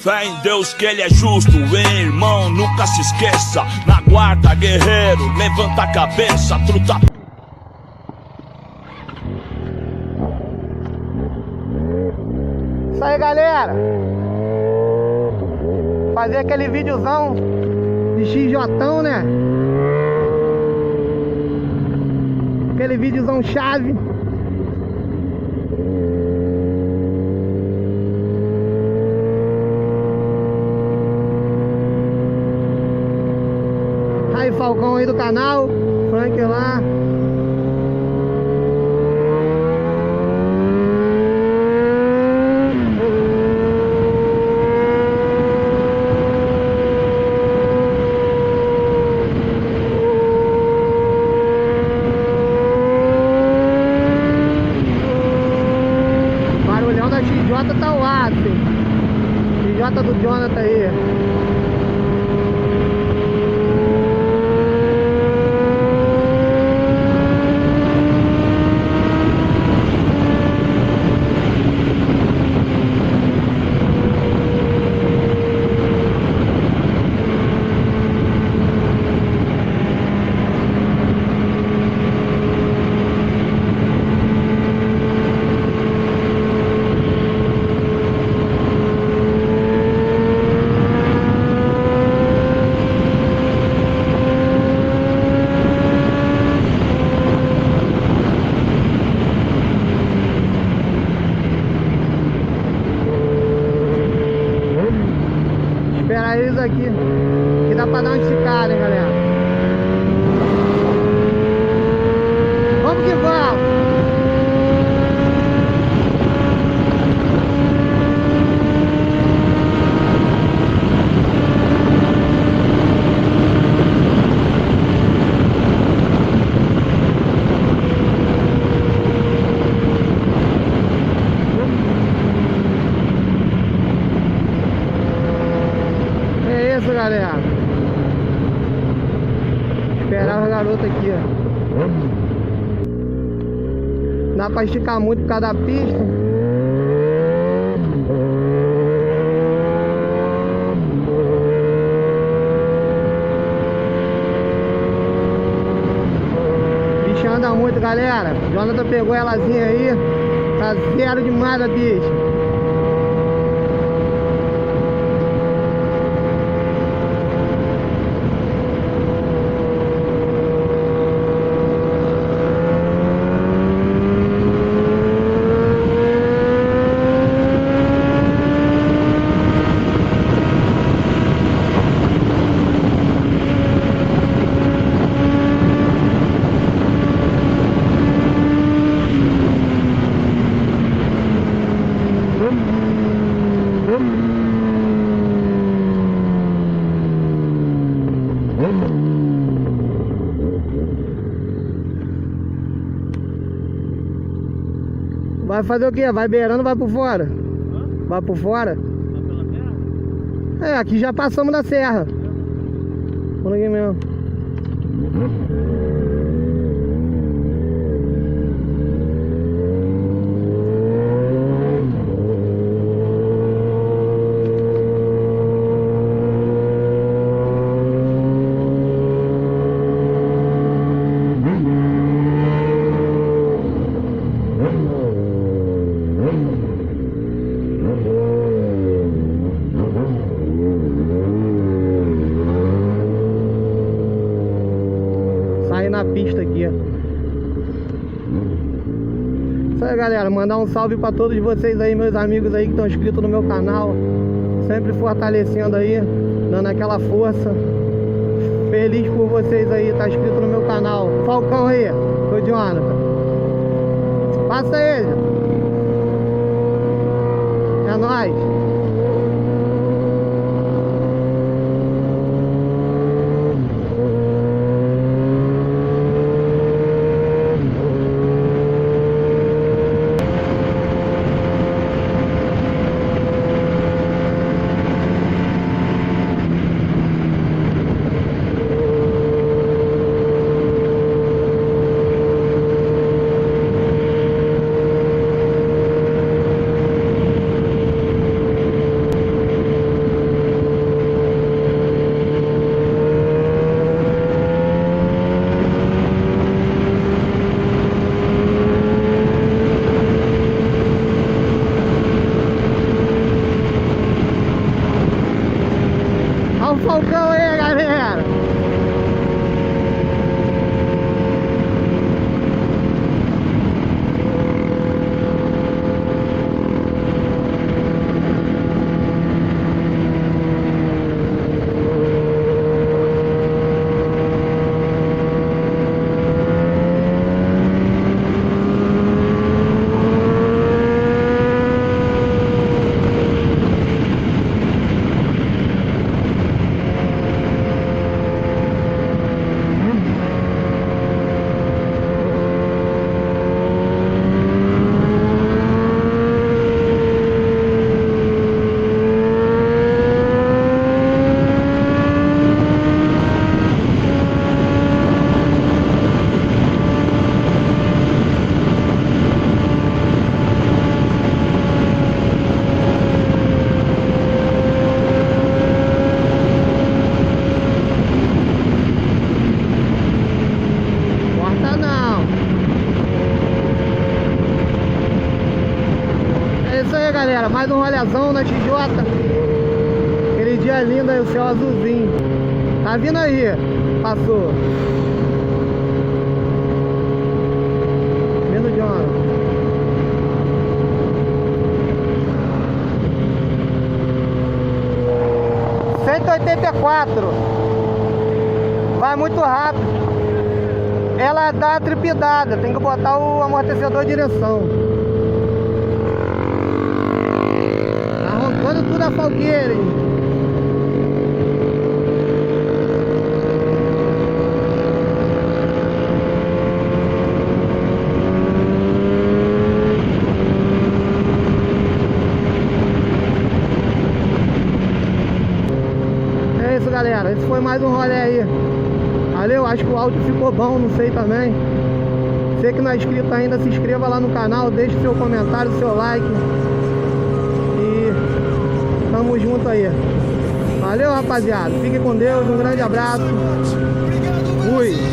Fé em Deus que ele é justo, hein, irmão, nunca se esqueça. Na guarda, guerreiro, levanta a cabeça, truta. Isso aí, galera. Fazer aquele videozão de XJ, né? Aquele videozão chave. Aí, Falcão aí do canal, Frank lá. Barulhão da XJ tá o ar, XJ do Jonathan aí. Espera eles aqui, que dá pra dar uma esticada, hein, galera. Vamos que vamos. Galera, esperar o garoto aqui, ó. Dá pra esticar muito por causa da pista. O bicho anda muito, galera. Jonathan pegou elazinha aí. Tá zero demais a bicha. Vai fazer o quê? Vai beirando, vai por fora? Hã? Vai por fora? Vai pela terra? É, aqui já passamos da serra. Por aqui mesmo. Na pista aqui, ó. Isso aí, galera, mandar um salve pra todos vocês aí, meus amigos aí que estão inscritos no meu canal, sempre fortalecendo aí, dando aquela força. Feliz por vocês aí, tá inscrito no meu canal. Falcão aí, o Jonathan. Passa ele. É nóis. Olha o Falcão aí, galera. Galera, mais um rolezão na TJ. Aquele dia lindo aí, o céu azulzinho. Tá vindo aí, passou. Vindo de onde? ...184. Vai muito rápido. Ela dá tripidada, tem que botar o amortecedor de direção. Quando tudo a falgueira, hein? É isso, galera. Esse foi mais um rolê aí. Valeu, acho que o áudio ficou bom, não sei também. Você que não é inscrito ainda, se inscreva lá no canal, deixe seu comentário, seu like. Tamo junto aí. Valeu, rapaziada. Fique com Deus. Um grande abraço. Fui.